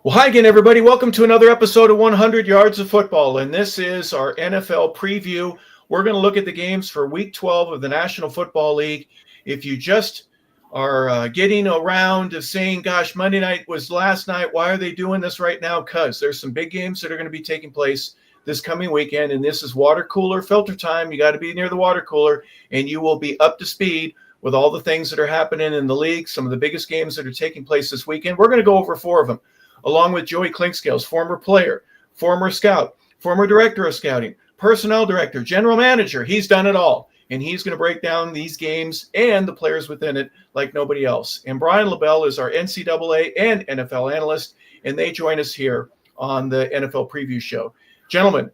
Well, hi again, everybody. Welcome to another episode of 100 Yards of Football, and this is our NFL preview. We're going to look at the games for Week 12 of the National Football League. If you just are getting around to saying, gosh, Monday night was last night, why are they doing this right now? Because there's some big games that are going to be taking place this coming weekend, and this is water cooler filter time. You got to be near the water cooler, and you will be up to speed with all the things that are happening in the league, some of the biggest games that are taking place this weekend. We're going to go over 4 of them, along with Joey Clinkscales, former player, former scout, former director of scouting, personnel director, general manager. He's done it all. And he's going to break down these games and the players within it like nobody else. And Brian LeBel is our NCAA and NFL analyst, and they join us here on the NFL Preview Show. Gentlemen,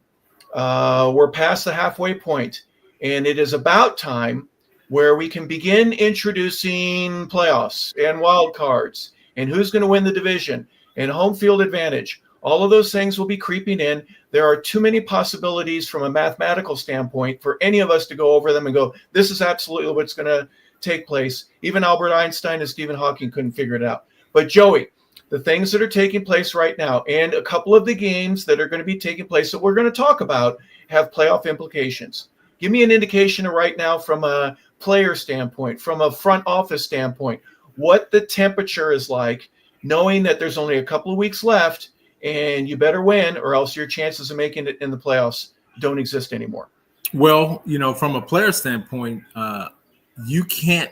we're past the halfway point, and it is about time where we can begin introducing playoffs and wild cards and who's going to win the division and home field advantage. All of those things will be creeping in. There are too many possibilities from a mathematical standpoint for any of us to go over them and go, this is absolutely what's going to take place. Even Albert Einstein and Stephen Hawking couldn't figure it out. But Joey, the things that are taking place right now and a couple of the games that are going to be taking place that we're going to talk about have playoff implications. Give me an indication right now from a player standpoint, from a front office standpoint, what the temperature is like, knowing that there's only a couple of weeks left and you better win or else your chances of making it in the playoffs don't exist anymore. Well, from a player standpoint, you can't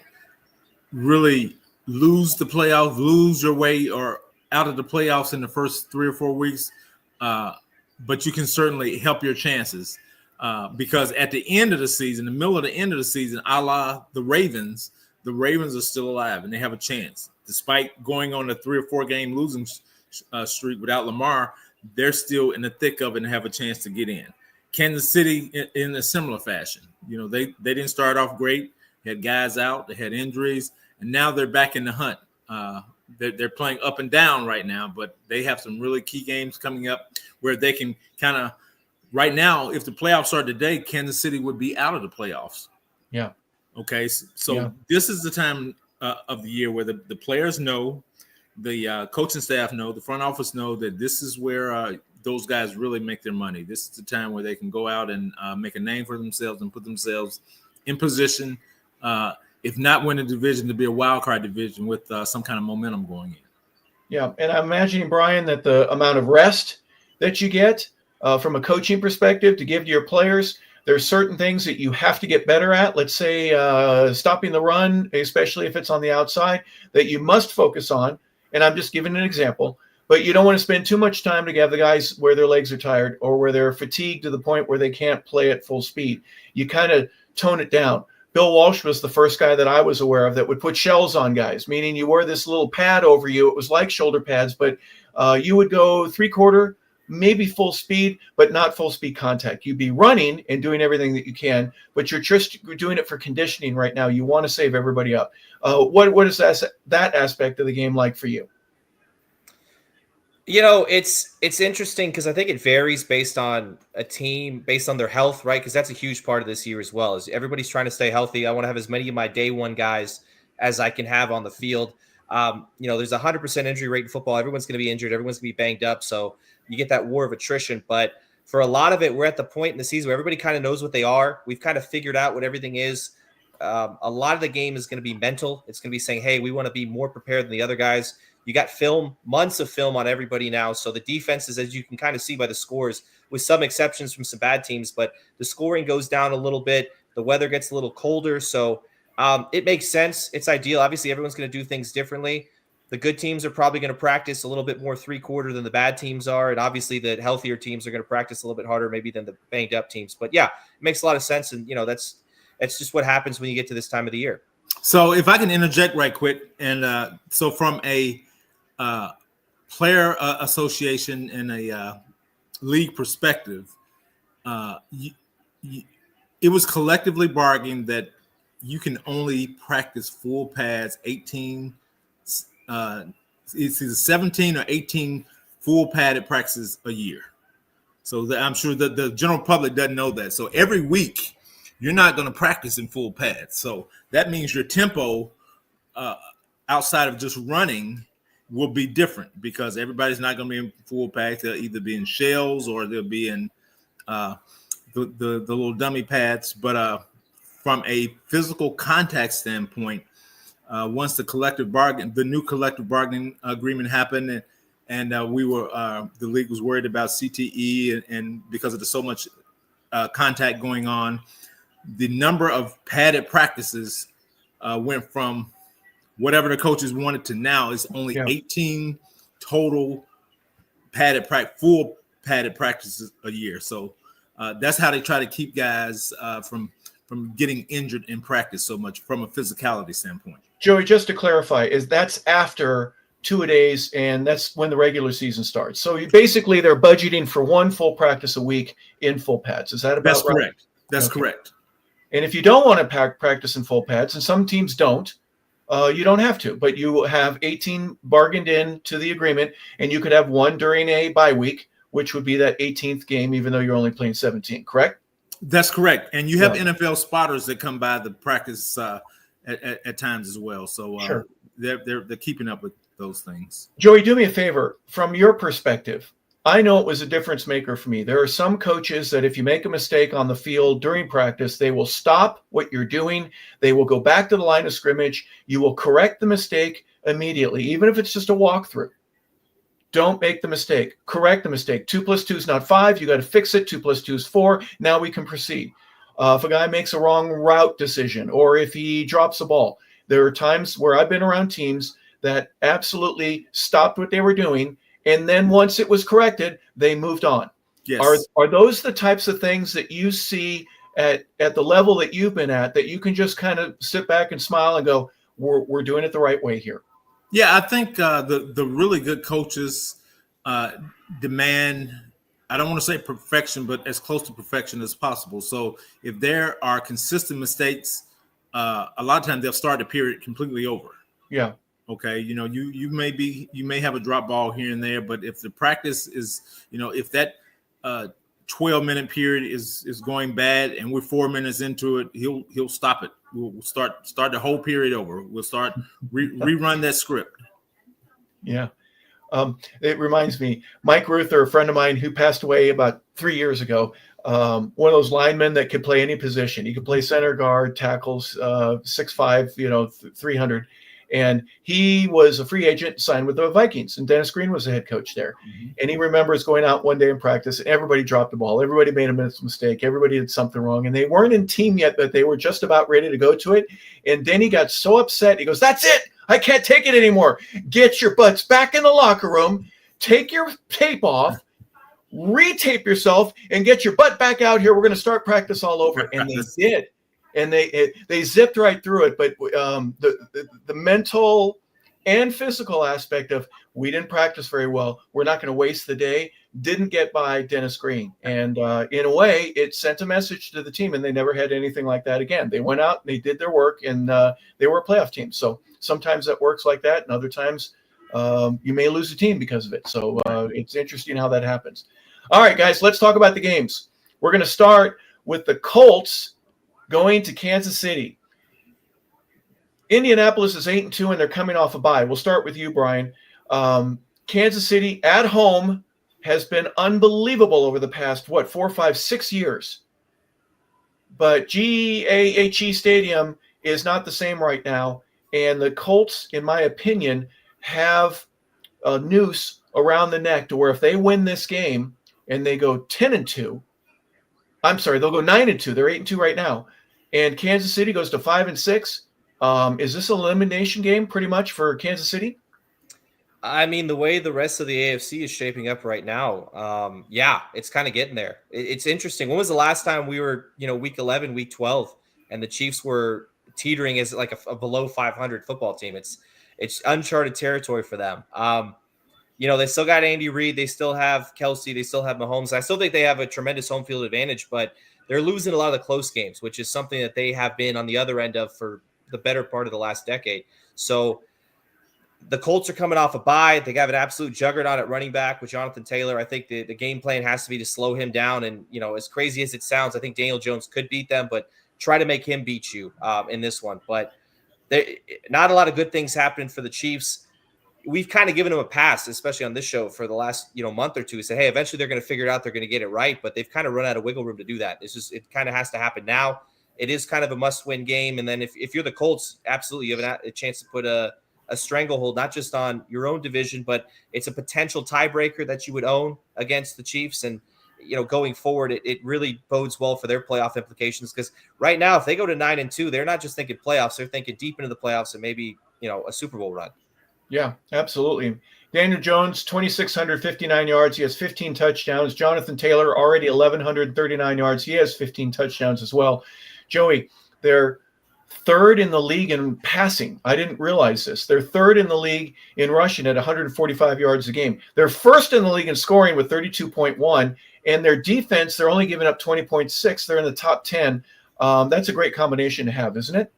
really lose the playoffs, lose your way or out of the playoffs in the first 3 or 4 weeks. But you can certainly help your chances because at the end of the season, the middle of the end of the season, a la the Ravens are still alive and they have a chance. Despite going on a 3 or 4 game losing streak without Lamar, they're still in the thick of it and have a chance to get in. Kansas City in a similar fashion. They didn't start off great. They had guys out, they had injuries, and now they're back in the hunt. They're playing up and down right now, but they have some really key games coming up where they can kind of right now, if the playoffs start today, Kansas City would be out of the playoffs. Yeah. Okay. So This is the time of the year where the players know, the coaching staff know, the front office know that this is where those guys really make their money. This is the time where they can go out and make a name for themselves and put themselves in position, if not win a division, to be a wild card division with some kind of momentum going in. Yeah, and I'm imagining, Brian, that the amount of rest that you get from a coaching perspective to give to your players, there's certain things that you have to get better at. Let's say stopping the run, especially if it's on the outside, that you must focus on. And I'm just giving an example. But you don't want to spend too much time to have the guys where their legs are tired or where they're fatigued to the point where they can't play at full speed. You kind of tone it down. Bill Walsh was the first guy that I was aware of that would put shells on guys, meaning you wore this little pad over you. It was like shoulder pads, but you would go 3/4, maybe full speed, but not full speed contact. You'd be running and doing everything that you can, but you're just doing it for conditioning right now. You want to save everybody up. What is that aspect of the game like for you? It's interesting because I think it varies based on a team, based on their health, right? Because that's a huge part of this year as well. Is everybody's trying to stay healthy. I want to have as many of my day one guys as I can have on the field. There's a 100% injury rate in football. Everyone's going to be injured. Everyone's going to be banged up. So you get that war of attrition. But for a lot of it, we're at the point in the season where everybody kind of knows what they are. We've kind of figured out what everything is. A lot of the game is going to be mental. It's going to be saying, hey, we want to be more prepared than the other guys. You got months of film on everybody now. So the defenses, as you can kind of see by the scores, with some exceptions from some bad teams, but the scoring goes down a little bit. The weather gets a little colder. So it makes sense. It's ideal. Obviously, everyone's going to do things differently. The good teams are probably going to practice a little bit more 3/4 than the bad teams are. And obviously the healthier teams are going to practice a little bit harder maybe than the banged up teams. But yeah, it makes a lot of sense. And, that's just what happens when you get to this time of the year. So if I can interject right quick. And so from a player association and a league perspective, it was collectively bargained that you can only practice full pads 18. It's either 17 or 18 full padded practices a year. So I'm sure that the general public doesn't know that. So every week you're not going to practice in full pads. So that means your tempo outside of just running will be different because everybody's not going to be in full pads. They'll either be in shells or they'll be in the little dummy pads. But from a physical contact standpoint, once the new collective bargaining agreement happened, and the league was worried about CTE and because of so much contact going on, the number of padded practices went from whatever the coaches wanted to now is only 18 total full padded practices a year. So that's how they try to keep guys from getting injured in practice so much from a physicality standpoint. Joey, just to clarify, that's after 2-a-days, and that's when the regular season starts. So basically they're budgeting for one full practice a week in full pads. Is that about That's right? Correct. That's correct. And if you don't want to practice in full pads, and some teams don't, you don't have to, but you have 18 bargained in to the agreement, and you could have one during a bye week, which would be that 18th game, even though you're only playing 17, correct? That's correct. And you have NFL spotters that come by the practice at times as well. So sure. they're keeping up with those things. Joey, do me a favor. From your perspective, I know it was a difference maker for me. There are some coaches that if you make a mistake on the field during practice, they will stop what you're doing. They will go back to the line of scrimmage. You will correct the mistake immediately, even if it's just a walkthrough. Don't make the mistake. Correct the mistake. 2 + 2 is not 5. You got to fix it. 2 + 2 is 4. Now we can proceed. If a guy makes a wrong route decision or if he drops a ball, there are times where I've been around teams that absolutely stopped what they were doing, and then once it was corrected, they moved on. Yes. Are those the types of things that you see at the level that you've been at, that you can just kind of sit back and smile and go, we're doing it the right way here? Yeah, I think the really good coaches demand, I don't want to say perfection, but as close to perfection as possible. So if there are consistent mistakes, a lot of times they'll start the period completely over. Yeah. Okay, you may have a drop ball here and there, but if the practice is, if that 12-minute period is going bad and we're 4 minutes into it, he'll stop it. We'll start the whole period over. We'll start rerun that script. Yeah. It reminds me, Mike Ruther, a friend of mine who passed away about 3 years ago, one of those linemen that could play any position. He could play center, guard, tackles, 6'5", 300. And he was a free agent, signed with the Vikings, and Dennis Green was the head coach there. Mm-hmm. And he remembers going out one day in practice, and everybody dropped the ball. Everybody made a mistake. Everybody did something wrong. And they weren't in team yet, but they were just about ready to go to it. And then he got so upset. He goes, "That's it. I can't take it anymore. Get your butts back in the locker room. Take your tape off. Retape yourself and get your butt back out here. We're going to start practice all over." And they did. And they zipped right through it. But the mental and physical aspect of, we didn't practice very well, we're not going to waste the day, didn't get by Dennis Green. And in a way, it sent a message to the team, and they never had anything like that again. They went out and they did their work, and they were a playoff team. So sometimes that works like that, and other times you may lose a team because of it. So it's interesting how that happens. All right, guys, let's talk about the games. We're going to start with the Colts going to Kansas City. Indianapolis is 8-2, and they're coming off a bye. We'll start with you, Brian. Kansas City at home has been unbelievable over the past, 4, 5, 6 years. But GAHE Stadium is not the same right now. And the Colts, in my opinion, have a noose around the neck to where if they win this game and they go 10-2, I'm sorry, they'll go 9-2. They're 8-2 right now. And Kansas City goes to 5-6. Is this an elimination game pretty much for Kansas City? I mean, the way the rest of the AFC is shaping up right now, it's kind of getting there. It's interesting. When was the last time we were, week 11, week 12, and the Chiefs were teetering as like a below 500 football team? It's uncharted territory for them. They still got Andy Reid. They still have Kelsey. They still have Mahomes. I still think they have a tremendous home field advantage, but they're losing a lot of the close games, which is something that they have been on the other end of for the better part of the last decade. So the Colts are coming off a bye. They have an absolute juggernaut at running back with Jonathan Taylor. I think the game plan has to be to slow him down. And, as crazy as it sounds, I think Daniel Jones could beat them, but try to make him beat you in this one. But not a lot of good things happening for the Chiefs. we've kind of given them a pass, especially on this show for the last, month or two. Say, hey, eventually they're going to figure it out. They're going to get it right, but they've kind of run out of wiggle room to do that. It kind of has to happen now. It is kind of a must-win game. And then if you're the Colts, absolutely, you have a chance to put a stranglehold, not just on your own division, but it's a potential tiebreaker that you would own against the Chiefs. And, going forward, it really bodes well for their playoff implications, because right now, if they go to 9-2, they're not just thinking playoffs, they're thinking deep into the playoffs and maybe, a Super Bowl run. Yeah, absolutely. Daniel Jones, 2,659 yards. He has 15 touchdowns. Jonathan Taylor, already 1,139 yards. He has 15 touchdowns as well. Joey, they're third in the league in passing. I didn't realize this. They're third in the league in rushing at 145 yards a game. They're first in the league in scoring with 32.1. And their defense, they're only giving up 20.6. They're in the top 10. That's a great combination to have, isn't it?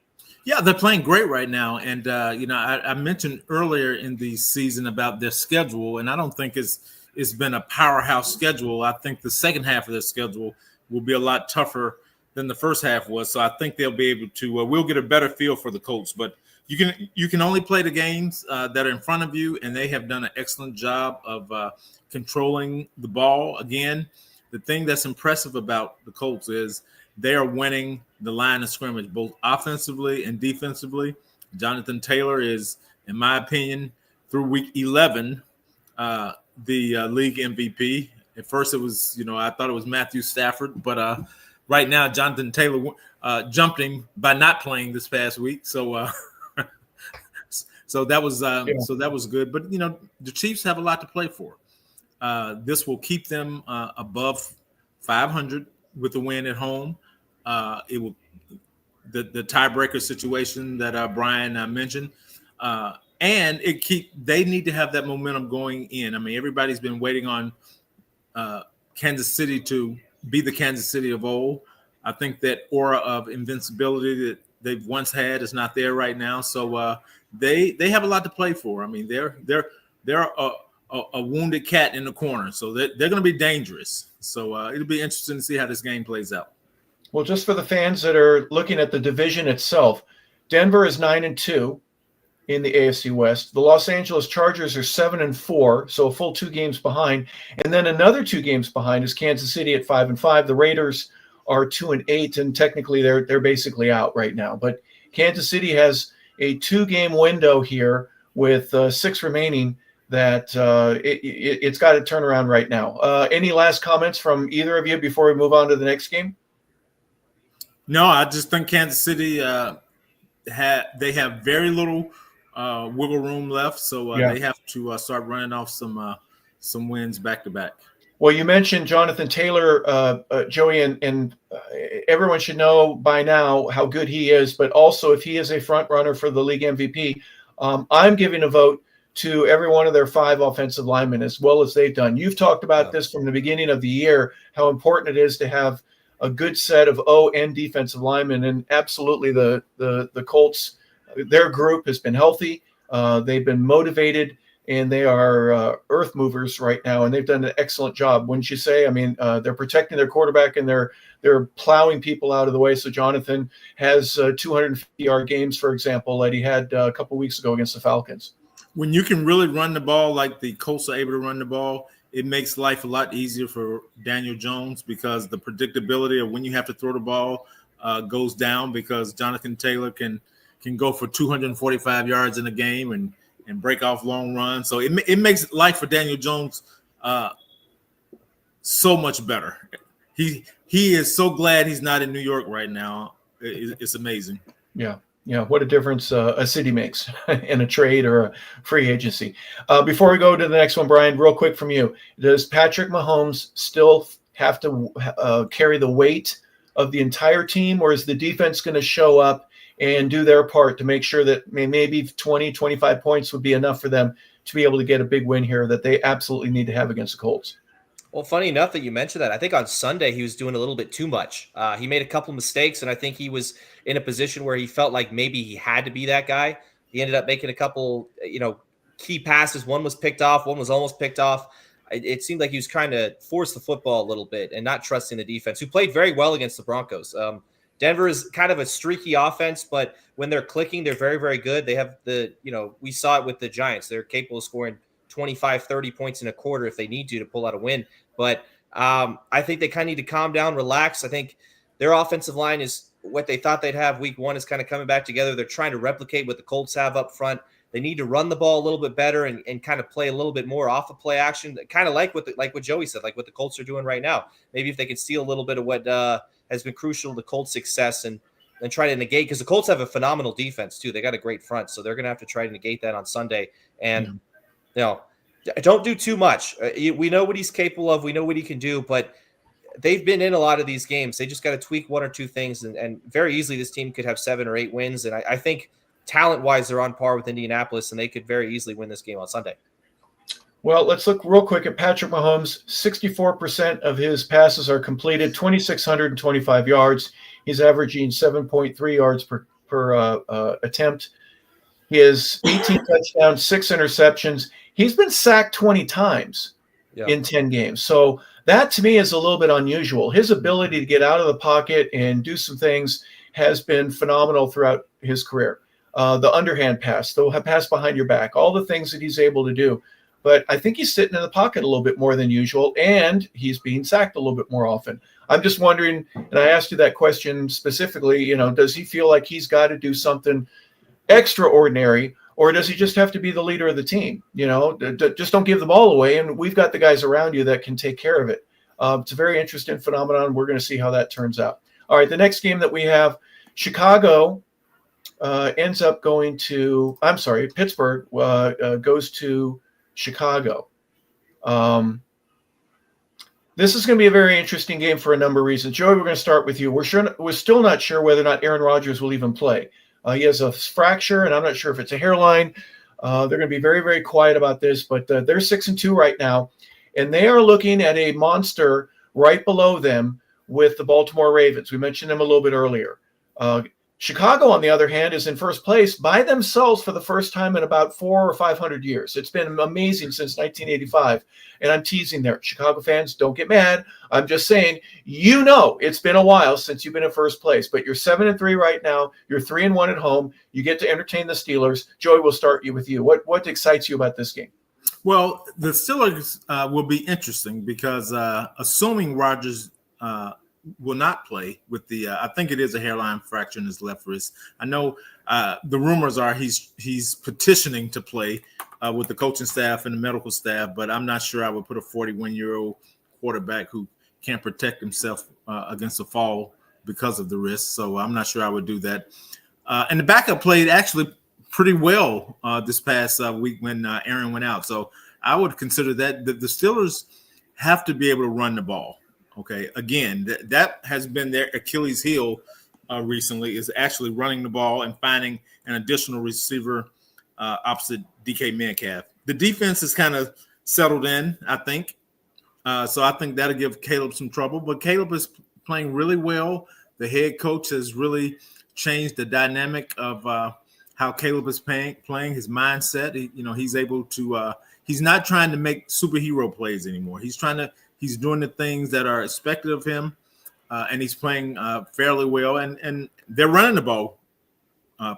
Yeah, they're playing great right now. And, I mentioned earlier in the season about their schedule, and I don't think it's been a powerhouse schedule. I think the second half of their schedule will be a lot tougher than the first half was. So I think they'll be able to we'll get a better feel for the Colts. But you can only play the games that are in front of you, and they have done an excellent job of controlling the ball. Again, the thing that's impressive about the Colts is they are winning the line of scrimmage, both offensively and defensively. Jonathan Taylor is, in my opinion, through week 11, the league MVP. At first it was, I thought it was Matthew Stafford, but right now Jonathan Taylor jumped him by not playing this past week. So so that was good. But, the Chiefs have a lot to play for. This will keep them above 500 with the win at home. It will the tiebreaker situation that Brian mentioned, and they need to have that momentum going in. I mean, everybody's been waiting on Kansas City to be the Kansas City of old. I think that aura of invincibility that they've once had is not there right now. So they have a lot to play for. I mean, they're a wounded cat in the corner, so they're going to be dangerous. So it'll be interesting to see how this game plays out. Well, just for the fans that are looking at the division itself, Denver is 9-2 in the AFC West. The Los Angeles Chargers are 7-4, so a full 2 games behind. And then another 2 games behind is Kansas City at 5-5. The Raiders are 2-8, and technically they're basically out right now. But Kansas City has a 2-game window here with 6 remaining that it's got to turn around right now. Any last comments from either of you before we move on to the next game? No, I just think Kansas City they have very little wiggle room left, so they have to start running off some wins back to back. Well, you mentioned Jonathan Taylor, Joey, and everyone should know by now how good he is. But also, if he is a front runner for the league MVP, I'm giving a vote to every one of their 5 offensive linemen, as well as they've done. You've talked about this from the beginning of the year, how important it is to have a good set of O and defensive linemen, and absolutely the Colts, their group has been healthy. They've been motivated, and they are earth movers right now, and they've done an excellent job, wouldn't you say? I mean, they're protecting their quarterback, and they're plowing people out of the way. So Jonathan has 250-yard games, for example, that he had a couple weeks ago against the Falcons. When you can really run the ball like the Colts are able to run the ball, it makes life a lot easier for Daniel Jones, because the predictability of when you have to throw the ball goes down, because Jonathan Taylor can go for 245 yards in a game and break off long runs. So it makes life for Daniel Jones so much better. He is so glad he's not in New York right now. It's amazing. Yeah, what a difference a city makes in a trade or a free agency. Before we go to the next one, Brian, real quick from you. Does Patrick Mahomes still have to carry the weight of the entire team, or is the defense going to show up and do their part to make sure that maybe 20, 25 points would be enough for them to be able to get a big win here that they absolutely need to have against the Colts? Well, funny enough that you mentioned that. I think on Sunday he was doing a little bit too much. He made a couple mistakes, and I think he was in a position where he felt like maybe he had to be that guy. He ended up making a couple, key passes. One was picked off. One was almost picked off. It seemed like he was trying to force the football a little bit and not trusting the defense, who played very well against the Broncos. Denver is kind of a streaky offense, but when they're clicking, they're very, very good. They have we saw it with the Giants. They're capable of scoring 25, 30 points in a quarter if they need to pull out a win. But I think they kind of need to calm down, relax. I think their offensive line is what they thought they'd have week one is kind of coming back together. They're trying to replicate what the Colts have up front. They need to run the ball a little bit better and kind of play a little bit more off of play action, kind of like what Joey said, like what the Colts are doing right now. Maybe if they could steal a little bit of what has been crucial to Colts' success and try to negate, because the Colts have a phenomenal defense too. They got a great front, so they're going to have to try to negate that on Sunday. And don't do too much. We know what he's capable of. We know what he can do, but they've been in a lot of these games. They just got to tweak one or two things, and very easily this team could have 7 or 8 wins. And I think talent-wise, they're on par with Indianapolis, and they could very easily win this game on Sunday. Well, let's look real quick at Patrick Mahomes. 64% of his passes are completed, 2,625 yards. He's averaging 7.3 yards per attempt. He has 18 touchdowns, 6 interceptions. He's been sacked 20 times in 10 games. So that, to me, is a little bit unusual. His ability to get out of the pocket and do some things has been phenomenal throughout his career. The underhand pass, the pass behind your back, all the things that he's able to do. But I think he's sitting in the pocket a little bit more than usual, and he's being sacked a little bit more often. I'm just wondering, and I asked you that question specifically, does he feel like he's got to do something extraordinary, or does he just have to be the leader of the team? Just don't give the ball away, and we've got the guys around you that can take care of it. It's a very interesting phenomenon. We're going to see how that turns out. All right, the next game that we have, Chicago ends up going to, Pittsburgh goes to Chicago. This is going to be a very interesting game for a number of reasons. Joey, we're going to start with you. We're still not sure whether or not Aaron Rodgers will even play. He has a fracture, and I'm not sure if it's a hairline. They're going to be very, very quiet about this, but they're 6-2 right now, and they are looking at a monster right below them with the Baltimore Ravens. We mentioned them a little bit earlier. Chicago, on the other hand, is in first place by themselves for the first time in about 400 or 500 years. It's been amazing since 1985. And I'm teasing there. Chicago fans, don't get mad. I'm just saying, it's been a while since you've been in first place. But you're 7-3 right now. You're 3-1 at home. You get to entertain the Steelers. Joey, we'll start with you. What excites you about this game? Well, the Steelers will be interesting because assuming Rodgers will not play with the I think it is a hairline fracture in his left wrist. I know the rumors are he's petitioning to play with the coaching staff and the medical staff, but I'm not sure I would put a 41-year-old quarterback who can't protect himself against a fall because of the wrist. So I'm not sure I would do that. And the backup played actually pretty well this past week when Aaron went out. So I would consider that the Steelers have to be able to run the ball. Okay, again, that has been their Achilles heel recently, is actually running the ball and finding an additional receiver opposite DK Metcalf. The defense is kind of settled in, I think. So I think that'll give Caleb some trouble. But Caleb is playing really well. The head coach has really changed the dynamic of how Caleb is playing his mindset. He's able to he's not trying to make superhero plays anymore. He's doing the things that are expected of him, and he's playing fairly well. And they're running the ball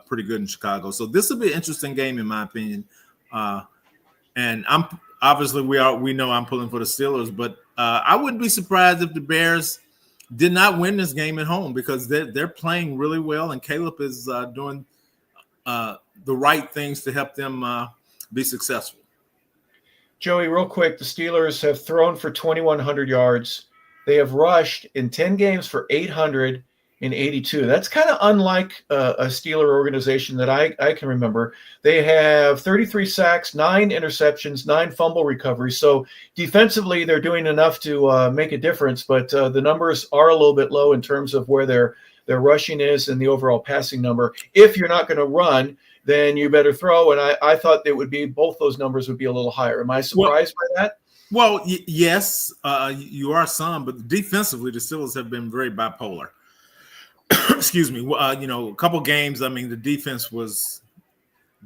pretty good in Chicago. So this will be an interesting game, in my opinion. And I'm obviously we know I'm pulling for the Steelers, but I wouldn't be surprised if the Bears did not win this game at home because they're playing really well, and Caleb is doing the right things to help them be successful. Joey, real quick, the Steelers have thrown for 2,100 yards. They have rushed in 10 games for 882. That's kind of unlike a Steeler organization that I can remember. They have 33 sacks, 9 interceptions, 9 fumble recoveries. So defensively, they're doing enough to make a difference, but the numbers are a little bit low in terms of where their rushing is and the overall passing number. If you're not going to run, then you better throw. And I thought it would be both those numbers would be a little higher. Am I surprised by that? Well, yes, you are some, but defensively, the Steelers have been very bipolar. Excuse me. A couple games, the defense was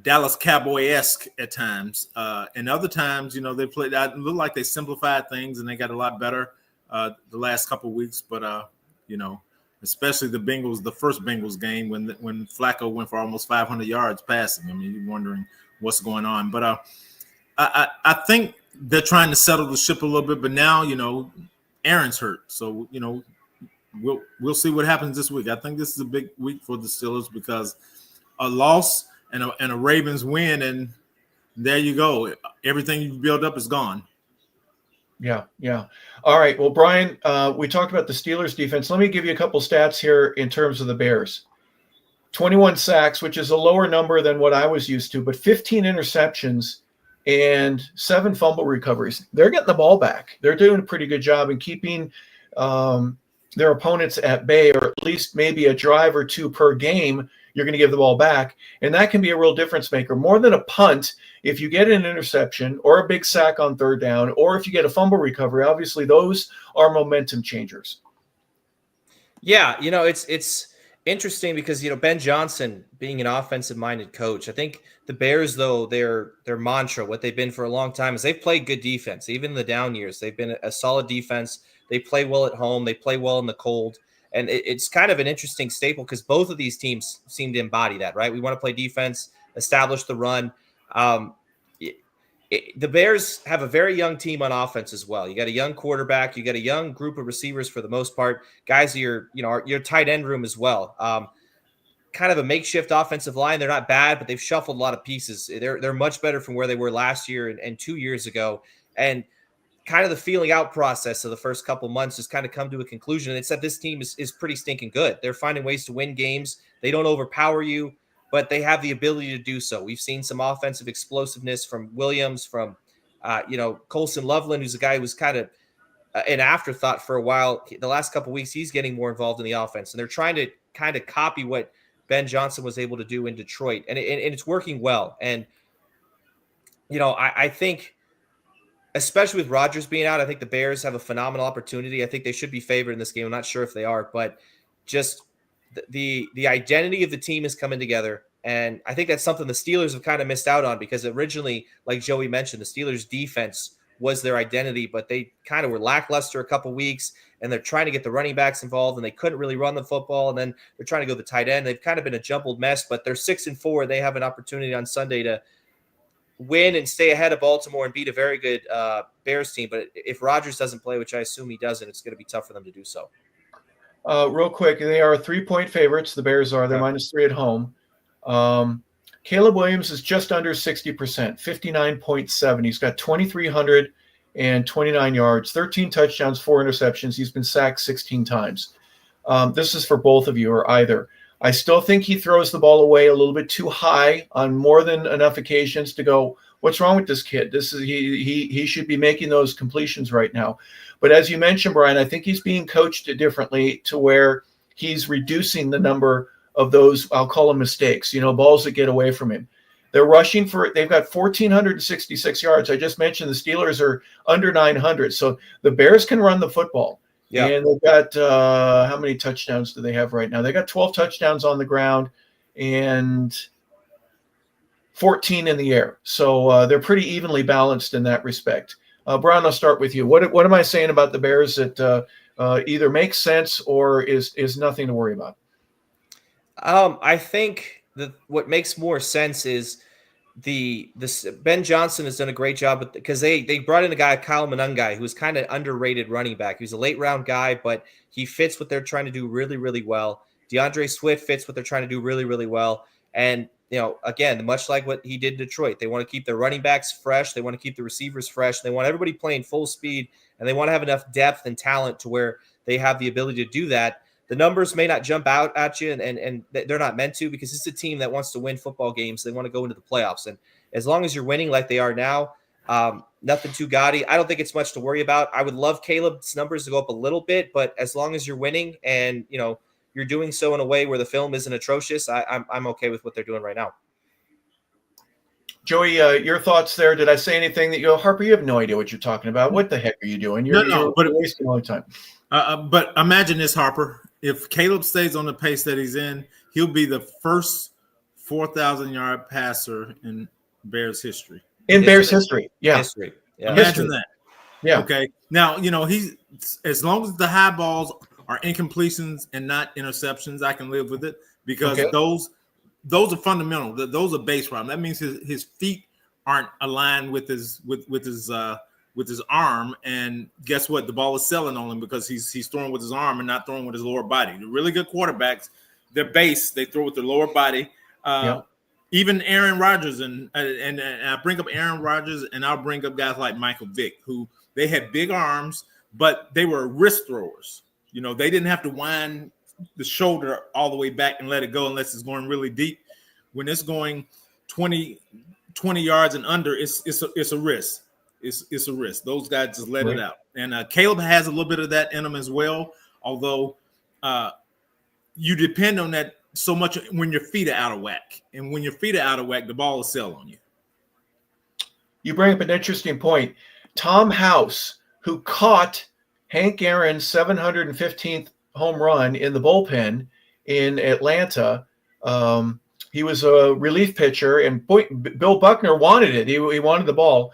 Dallas Cowboy-esque at times. And other times, they played, it looked like they simplified things and they got a lot better the last couple of weeks. But, especially the first Bengals game when Flacco went for almost 500 yards passing. I mean, you're wondering what's going on. But I think they're trying to settle the ship a little bit. But now, Aaron's hurt, so we'll see what happens this week. I think this is a big week for the Steelers because a loss and a Ravens win, and there you go. Everything you built up is gone. Yeah. All right. Well, Brian, we talked about the Steelers defense. Let me give you a couple stats here in terms of the Bears. 21 sacks, which is a lower number than what I was used to, but 15 interceptions and 7 fumble recoveries. They're getting the ball back. They're doing a pretty good job in keeping their opponents at bay, or at least maybe a drive or two per game. You're going to give the ball back, and that can be a real difference maker. More than a punt, if you get an interception or a big sack on third down, or if you get a fumble recovery, obviously those are momentum changers. Yeah, it's interesting because Ben Johnson being an offensive-minded coach, I think the Bears, though, their mantra, what they've been for a long time, is they've played good defense. Even in the down years, they've been a solid defense. They play well at home. They play well in the cold. And it's kind of an interesting staple because both of these teams seem to embody that, right? We want to play defense, establish the run. The Bears have a very young team on offense as well. You got a young quarterback. You got a young group of receivers for the most part. Guys, your tight end room as well. Kind of a makeshift offensive line. They're not bad, but they've shuffled a lot of pieces. They're much better from where they were last year and 2 years ago. And kind of the feeling out process of the first couple months has kind of come to a conclusion. And it's that this team is pretty stinking good. They're finding ways to win games. They don't overpower you, but they have the ability to do so. We've seen some offensive explosiveness from Williams, from, Colson Loveland, who's a guy who was kind of an afterthought for a while. The last couple of weeks, he's getting more involved in the offense. And they're trying to kind of copy what Ben Johnson was able to do in Detroit. And it's working well. And, I think, especially with Rodgers being out, I think the Bears have a phenomenal opportunity. I think they should be favored in this game. I'm not sure if they are, but just the identity of the team is coming together. And I think that's something the Steelers have kind of missed out on because originally, like Joey mentioned, the Steelers defense was their identity, but they kind of were lackluster a couple weeks, and they're trying to get the running backs involved, and they couldn't really run the football, and then they're trying to go the tight end. They've kind of been a jumbled mess, but they're 6-4. They have an opportunity on Sunday to win and stay ahead of Baltimore and beat a very good Bears team. But if Rodgers doesn't play, which I assume he doesn't, it's going to be tough for them to do so. Real quick, they are 3-point favorites. The Bears are. They're -3 at home. Caleb Williams is just under 60%, 59.7. He's got 2,329 yards, 13 touchdowns, 4 interceptions. He's been sacked 16 times. This is for both of you or either. I still think he throws the ball away a little bit too high on more than enough occasions to go, what's wrong with this kid? He should be making those completions right now. But as you mentioned, Brian, I think he's being coached differently to where he's reducing the number of those, I'll call them mistakes, balls that get away from him. They're rushing they've got 1,466 yards. I just mentioned the Steelers are under 900. So the Bears can run the football. Yeah. And they've got, how many touchdowns do they have right now? They got 12 touchdowns on the ground and 14 in the air. So they're pretty evenly balanced in that respect. Brian, I'll start with you. What am I saying about the Bears that either makes sense or is nothing to worry about? I think that what makes more sense is Ben Johnson has done a great job because they brought in a guy, Kyle Monangai, who was kind of underrated running back. He was a late round guy, but he fits what they're trying to do really, really well. DeAndre Swift fits what they're trying to do really, really well. And, again, much like what he did in Detroit, they want to keep their running backs fresh. They want to keep the receivers fresh. They want everybody playing full speed, and they want to have enough depth and talent to where they have the ability to do that. The numbers may not jump out at you, and they're not meant to because it's a team that wants to win football games. They want to go into the playoffs. And as long as you're winning like they are now, nothing too gaudy. I don't think it's much to worry about. I would love Caleb's numbers to go up a little bit, but as long as you're winning and, you're doing so in a way where the film isn't atrocious, I'm okay with what they're doing right now. Joey, your thoughts there? Did I say anything that Harper, you have no idea what you're talking about? What the heck are you doing? You're wasting all the time. But imagine this, Harper. If Caleb stays on the pace that he's in, he'll be the first 4,000-yard passer in Bears history. Bears history, yeah. History. Yeah. Imagine that. Yeah. Okay. Now, he's as long as the high balls are incompletions and not interceptions, I can live with it because Okay. those are fundamental. Those are base problem. That means his feet aren't aligned with his arm, and guess what? The ball is selling on him because he's throwing with his arm and not throwing with his lower body. The really good quarterbacks, their base, they throw with their lower body. Even Aaron Rodgers and I bring up Aaron Rodgers, and I'll bring up guys like Michael Vick, who they had big arms, but they were wrist throwers. They didn't have to wind the shoulder all the way back and let it go unless it's going really deep. When it's going 20 yards and under, it's a risk. It's a risk. Those guys just let it out. And Caleb has a little bit of that in him as well, although you depend on that so much when your feet are out of whack. And when your feet are out of whack, the ball will sell on you. You bring up an interesting point. Tom House, who caught Hank Aaron's 715th home run in the bullpen in Atlanta, he was a relief pitcher, and Bill Buckner wanted it. He wanted the ball.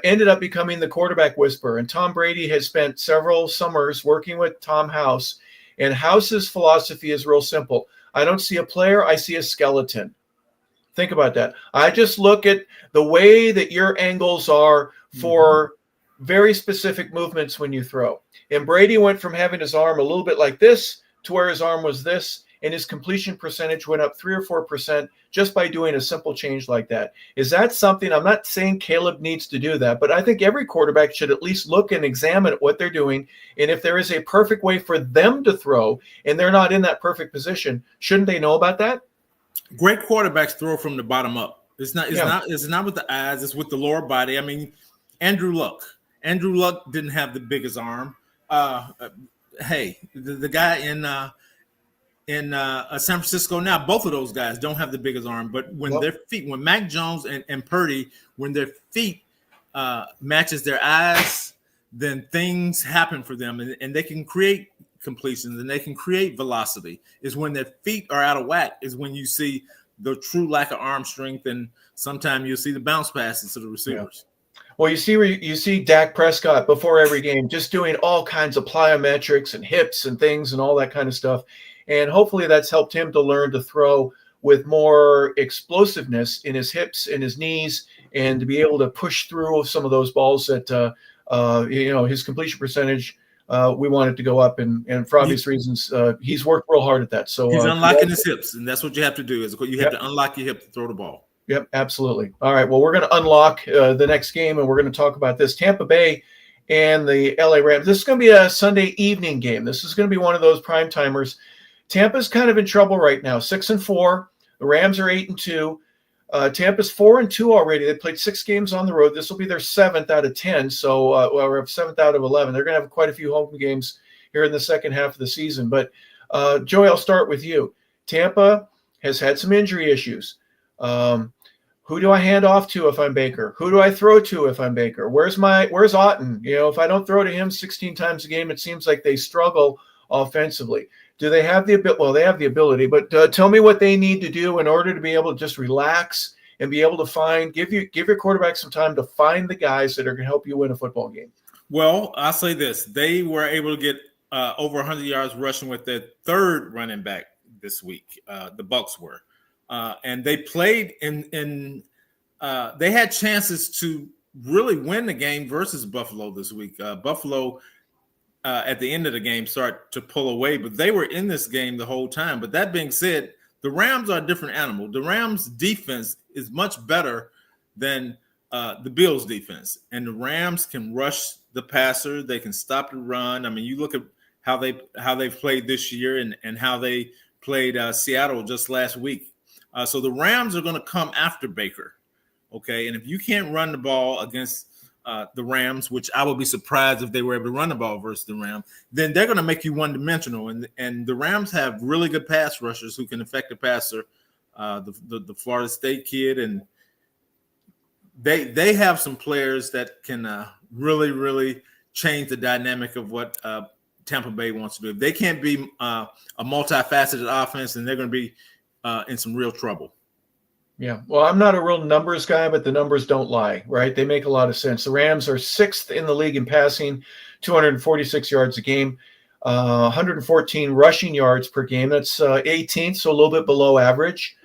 Ended up becoming the quarterback whisperer. And Tom Brady has spent several summers working with Tom House. And House's philosophy is real simple. I don't see a player, I see a skeleton. Think about that. I just look at the way that your angles are for very specific movements when you throw. And Brady went from having his arm a little bit like this to where his arm was this, and his completion percentage went up 3 or 4% just by doing a simple change like that. Is that something? I'm not saying Caleb needs to do that, but I think every quarterback should at least look and examine what they're doing. And if there is a perfect way for them to throw and they're not in that perfect position, shouldn't they know about that? Great quarterbacks throw from the bottom up. It's not with the eyes, it's with the lower body. I mean, Andrew Luck didn't have the biggest arm. The guy in San Francisco now, both of those guys don't have the biggest arm, but when their feet, when Mac Jones and Purdy, when their feet matches their eyes, then things happen for them, and they can create completions and they can create velocity. Is when their feet are out of whack is when you see the true lack of arm strength, and sometimes you'll see the bounce passes to the receivers. Well, you see Dak Prescott before every game just doing all kinds of plyometrics and hips and things and all that kind of stuff. And hopefully that's helped him to learn to throw with more explosiveness in his hips and his knees, and to be able to push through some of those balls that, his completion percentage, we want it to go up. And for obvious reasons, he's worked real hard at that. So he's unlocking his hips, and that's what you have to do. You have to unlock your hip to throw the ball. Yep, absolutely. All right, well, we're going to unlock the next game, and we're going to talk about this. Tampa Bay and the LA Rams. This is going to be a Sunday evening game. This is going to be one of those prime timers. Tampa's kind of in trouble right now, 6-4. The Rams are 8-2. Tampa's 4-2 already. They played 6 games on the road. This will be their 7th out of 10. So we're 7th out of 11. They're going to have quite a few home games here in the second half of the season. But Joey, I'll start with you. Tampa has had some injury issues. Who do I hand off to if I'm Baker? Who do I throw to if I'm Baker? Where's Otten? If I don't throw to him 16 times a game, it seems like they struggle offensively. Do they have the ability? Well, they have the ability, but tell me what they need to do in order to be able to just relax and be able to give your quarterback some time to find the guys that are going to help you win a football game. Well, I'll say this. They were able to get over 100 yards rushing with their third running back this week. The Bucs were. And they played in they had chances to really win the game versus Buffalo this week. Buffalo at the end of the game start to pull away, but they were in this game the whole time. But that being said, the Rams are a different animal. The Rams defense is much better than the Bills defense, and the Rams can rush the passer. They can stop the run. I mean, you look at how they've played this year and how they played Seattle just last week. So the Rams are going to come after Baker, okay? And if you can't run the ball against the Rams, which I would be surprised if they were able to run the ball versus the Rams, then they're going to make you one-dimensional. And the Rams have really good pass rushers who can affect the passer, the Florida State kid, and they have some players that can really, really change the dynamic of what Tampa Bay wants to do. If they can't be a multifaceted offense, then they're going to be in some real trouble. Yeah. Well, I'm not a real numbers guy, but the numbers don't lie, right? They make a lot of sense. The Rams are 6th in the league in passing, 246 yards a game. 114 rushing yards per game. That's 18th, so a little bit below average.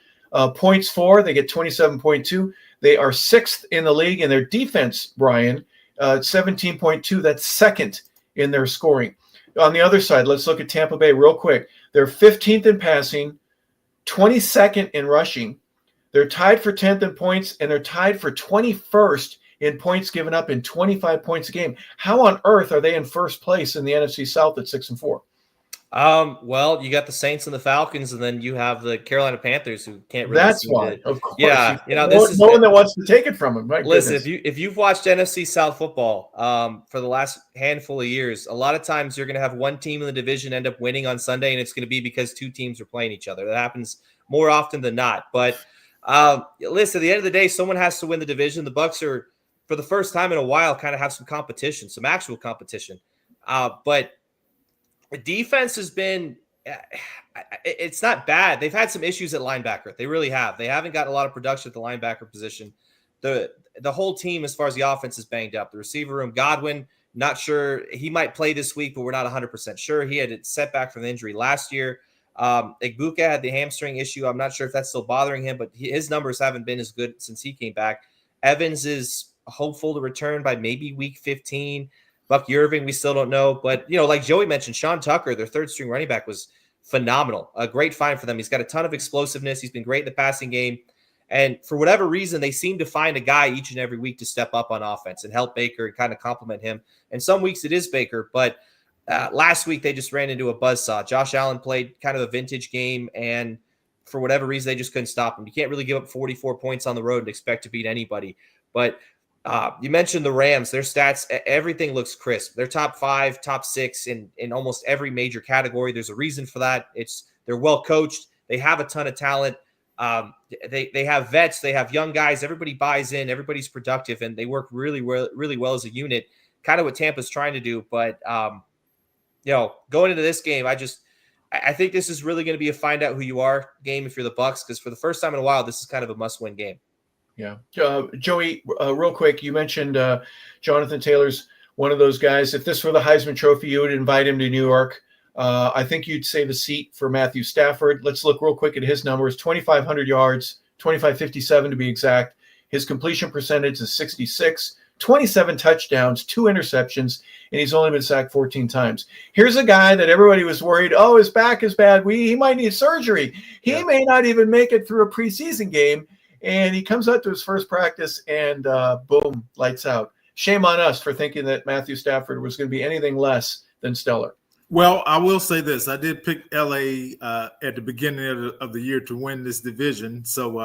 Points for, they get 27.2. They are 6th in the league in their defense, Brian, 17.2. That's 2nd in their scoring. On the other side, let's look at Tampa Bay real quick. They're 15th in passing, 22nd in rushing. They're tied for 10th in points, and they're tied for 21st in points given up in 25 points a game. How on earth are they in first place in the NFC South at 6-4? Well, you got the Saints and the Falcons, and then you have the Carolina Panthers, who can't really. That's why, of course. Yeah, this is no one that wants to take it from them. Right? Listen, if you've watched NFC South football for the last handful of years, a lot of times you're going to have one team in the division end up winning on Sunday, and it's going to be because two teams are playing each other. That happens more often than not. But listen, at the end of the day, someone has to win the division. The Bucs are, for the first time in a while, kind of have some competition, some actual competition. But the defense has been it's not bad. They've had some issues at linebacker. They really have. They haven't got a lot of production at the linebacker position. The whole team, as far as the offense, is banged up. The receiver room, Godwin, not sure. He might play this week, but we're not 100% sure. He had a setback from the injury last year. Igbuka had the hamstring issue. I'm not sure if that's still bothering him, but his numbers haven't been as good since he came back. Evans is hopeful to return by maybe week 15. Buck Irving, we still don't know. But, like Joey mentioned, Sean Tucker, their third-string running back, was phenomenal. A great find for them. He's got a ton of explosiveness. He's been great in the passing game. And for whatever reason, they seem to find a guy each and every week to step up on offense and help Baker and kind of complement him. And some weeks it is Baker, but last week they just ran into a buzzsaw. Josh Allen played kind of a vintage game, and for whatever reason, they just couldn't stop him. You can't really give up 44 points on the road and expect to beat anybody. But you mentioned the Rams, their stats, everything looks crisp. They're top 5, top 6 in almost every major category. There's a reason for that. They're well coached. They have a ton of talent. They have vets. They have young guys. Everybody buys in. Everybody's productive, and they work really well as a unit. Kind of what Tampa's trying to do. But going into this game, I think this is really going to be a find out who you are game if you're the Bucs, because for the first time in a while, this is kind of a must-win game. Yeah. Joey, real quick, you mentioned Jonathan Taylor's one of those guys. If this were the Heisman Trophy, you would invite him to New York. I think you'd save a seat for Matthew Stafford. Let's look real quick at his numbers. 2,500 yards, 2,557 to be exact. His completion percentage is 66, 27 touchdowns, 2 interceptions, and he's only been sacked 14 times. Here's a guy that everybody was worried, his back is bad. He might need surgery. He may not even make it through a preseason game. And he comes out to his first practice and boom, lights out. Shame on us for thinking that Matthew Stafford was going to be anything less than stellar. Well, I will say this. I did pick LA at the beginning of the year to win this division. So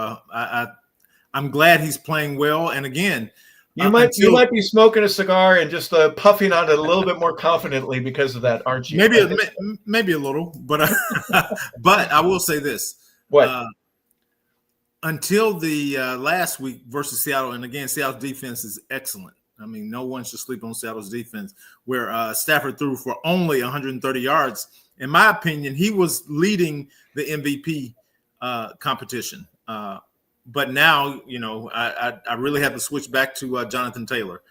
I'm glad he's playing well. And again, you might be smoking a cigar and just puffing on it a little bit more confidently because of that, aren't you? Maybe a little, but but I will say this. What? Until the last week versus Seattle, and again, Seattle's defense is excellent. I mean, no one should sleep on Seattle's defense, where Stafford threw for only 130 yards. In my opinion, he was leading the MVP competition. But now, I really have to switch back to Jonathan Taylor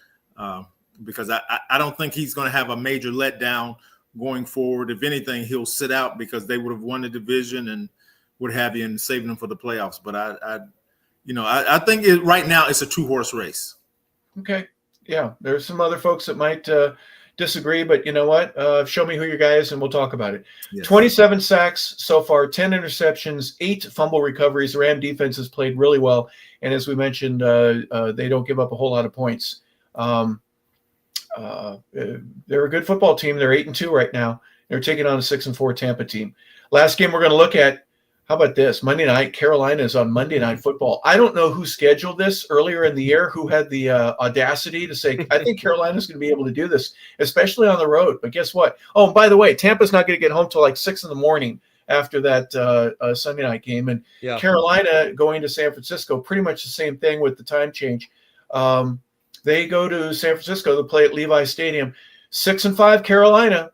because I don't think he's going to have a major letdown going forward. If anything, he'll sit out because they would have won the division and what have you, and saving them for the playoffs. But I think right now it's a 2-horse race. Okay. Yeah. There's some other folks that might disagree, but you know what? Show me who your guy is and we'll talk about it. Yes. 27 sacks so far, 10 interceptions, 8 fumble recoveries. The Ram defense has played really well. And as we mentioned, they don't give up a whole lot of points. They're a good football team. They're 8-2 right now. They're taking on a 6-4 Tampa team. Last game we're going to look at, how about this? Monday night, Carolina is on Monday Night Football. I don't know who scheduled this earlier in the year, who had the audacity to say, I think Carolina's going to be able to do this, especially on the road. But guess what? Oh, and by the way, Tampa's not going to get home till like 6 a.m. after that Sunday night game. And yeah. Carolina going to San Francisco, pretty much the same thing with the time change. They go to San Francisco to play at Levi Stadium. 6-5 Carolina.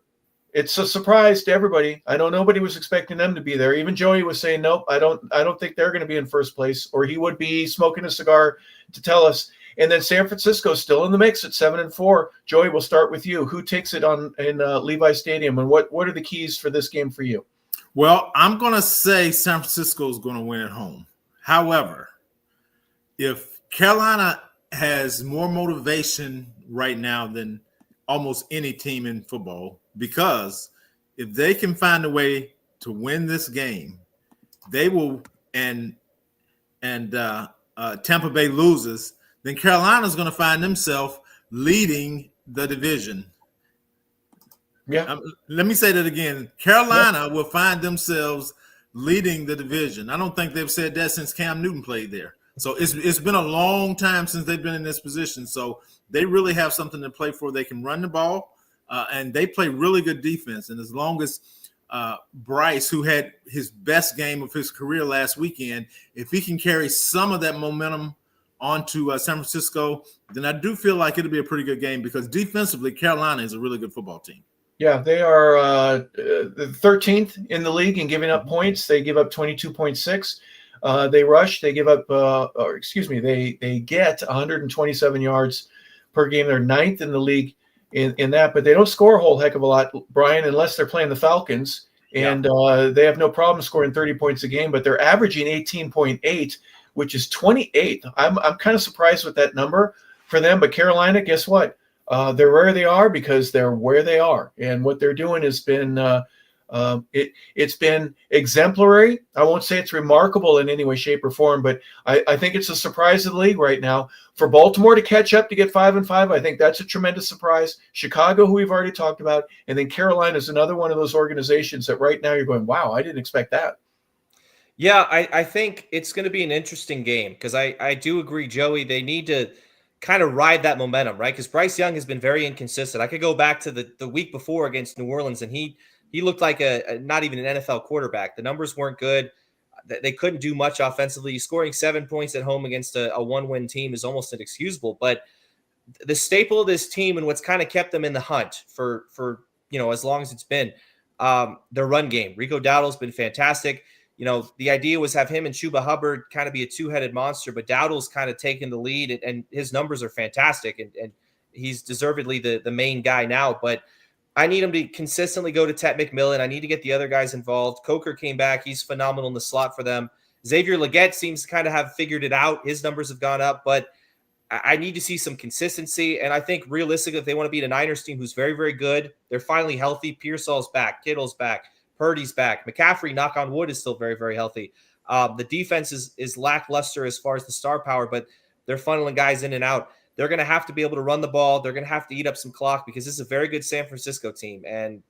it's a surprise to everybody. I know nobody was expecting them to be there. Even Joey was saying, nope, I don't think they're going to be in first place, or he would be smoking a cigar to tell us. And then San Francisco's still in the mix at 7-4. Joey, we'll start with you. Who takes it in Levi Stadium, and what are the keys for this game for you? Well, I'm going to say San Francisco is going to win at home. However, if Carolina has more motivation right now than almost any team in football, because if they can find a way to win this game, they will, and Tampa Bay loses, then Carolina's going to find themselves leading the division. Yeah. Let me say that again. Carolina will find themselves leading the division. I don't think they've said that since Cam Newton played there. So it's been a long time since they've been in this position. So they really have something to play for. They can run the ball, and they play really good defense. And as long as Bryce, who had his best game of his career last weekend, if he can carry some of that momentum onto San Francisco, then I do feel like it'll be a pretty good game, because defensively, Carolina is a really good football team. Yeah, they are the 13th in the league in giving up points. They give up 22.6. They rush. They give up, they get 127 yards per game. They're 9th in the league in that, but they don't score a whole heck of a lot, Brian, unless they're playing the Falcons. And they have no problem scoring 30 points a game, but they're averaging 18.8, which is 28th. I'm kind of surprised with that number for them. But Carolina, guess what? They're where they are because they're where they are, and what they're doing has been it's been exemplary. I won't say it's remarkable in any way, shape, or form, but I think it's a surprise of the league right now. For Baltimore to catch up to get 5-5, I think that's a tremendous surprise. Chicago, who we've already talked about, and then Carolina is another one of those organizations that right now you're going, wow, I didn't expect that. Yeah, I think it's going to be an interesting game, because I do agree, Joey, they need to kind of ride that momentum, right? Because Bryce Young has been very inconsistent. I could go back to the week before against New Orleans, and he looked like a not even an NFL quarterback. The numbers weren't good. They couldn't do much offensively. Scoring 7 points at home against a one-win team is almost inexcusable. But the staple of this team, and what's kind of kept them in the hunt for as long as it's been, their run game. Rico Dowdle's been fantastic. The idea was have him and Chuba Hubbard kind of be a two-headed monster, but Dowdle's kind of taken the lead, and his numbers are fantastic, and he's deservedly the main guy now. But I need him to consistently go to Tet McMillan. I need to get the other guys involved. Coker came back. He's phenomenal in the slot for them. Xavier Legette seems to kind of have figured it out. His numbers have gone up, but I need to see some consistency. And I think realistically, if they want to beat a Niners team who's very, very good, they're finally healthy. Pearsall's back. Kittle's back. Purdy's back. McCaffrey, knock on wood, is still very, very healthy. The defense is lackluster as far as the star power, but they're funneling guys in and out. They're going to have to be able to run the ball. They're going to have to eat up some clock, because this is a very good San Francisco team. And,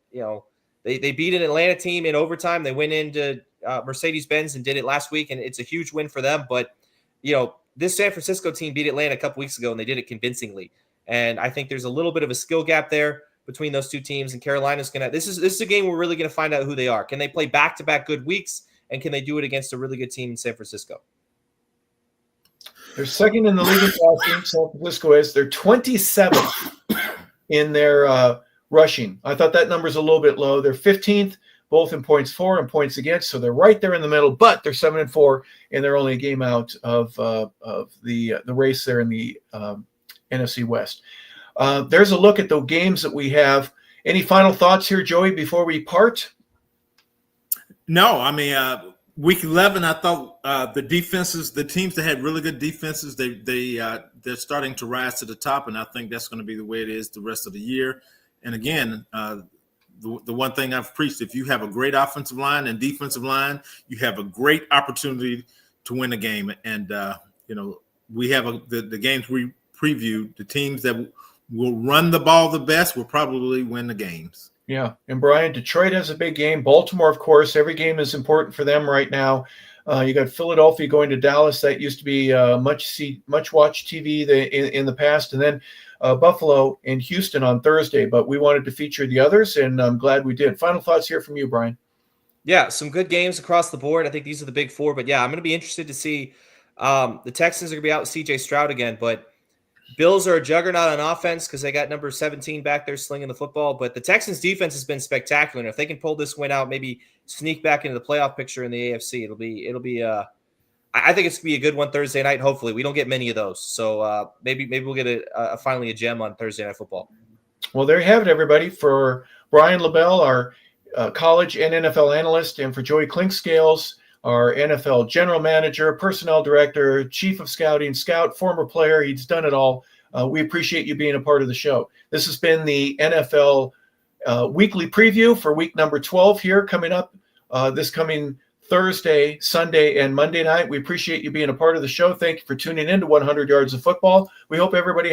they beat an Atlanta team in overtime. They went into Mercedes-Benz and did it last week, and it's a huge win for them. But, this San Francisco team beat Atlanta a couple weeks ago, and they did it convincingly. And I think there's a little bit of a skill gap there between those two teams, and Carolina's going to – this is a game we're really going to find out who they are. Can they play back-to-back good weeks, and can they do it against a really good team in San Francisco? They're second in the league in passing. San Francisco is. They're 27th in their rushing. I thought that number's a little bit low. They're 15th, both in points for and points against, so they're right there in the middle. But they're 7-4, and they're only a game out of the race there in the NFC West. There's a look at the games that we have. Any final thoughts here, Joey, before we part? No, I mean, week 11, I thought the defenses, the teams that had really good defenses, they're starting to rise to the top, and I think that's going to be the way it is the rest of the year. And again, the one thing I've preached, if you have a great offensive line and defensive line, you have a great opportunity to win a game. And, we have the games we previewed, the teams that will run the ball the best will probably win the games. Yeah. And Brian, Detroit has a big game. Baltimore, of course, every game is important for them right now. You got Philadelphia going to Dallas. That used to be much watched TV in the past. And then Buffalo and Houston on Thursday. But we wanted to feature the others, and I'm glad we did. Final thoughts here from you, Brian. Yeah, some good games across the board. I think these are the big four. But, yeah, I'm going to be interested to see the Texans are going to be out with C.J. Stroud again. But Bills are a juggernaut on offense because they got number 17 back there slinging the football. But the Texans' defense has been spectacular. And if they can pull this win out, maybe sneak back into the playoff picture in the AFC, it'll be. I think it's gonna be a good one Thursday night. Hopefully, we don't get many of those. So maybe we'll get finally a gem on Thursday Night Football. Well, there you have it, everybody. For Brian LeBel, our college and NFL analyst, and for Joey Clinkscales, our NFL general manager, personnel director, chief of scouting, scout, former player. He's done it all. We appreciate you being a part of the show. This has been the NFL weekly preview for week number 12 here coming up this coming Thursday, Sunday, and Monday night. We appreciate you being a part of the show. Thank you for tuning in to 100 Yards of Football. We hope everybody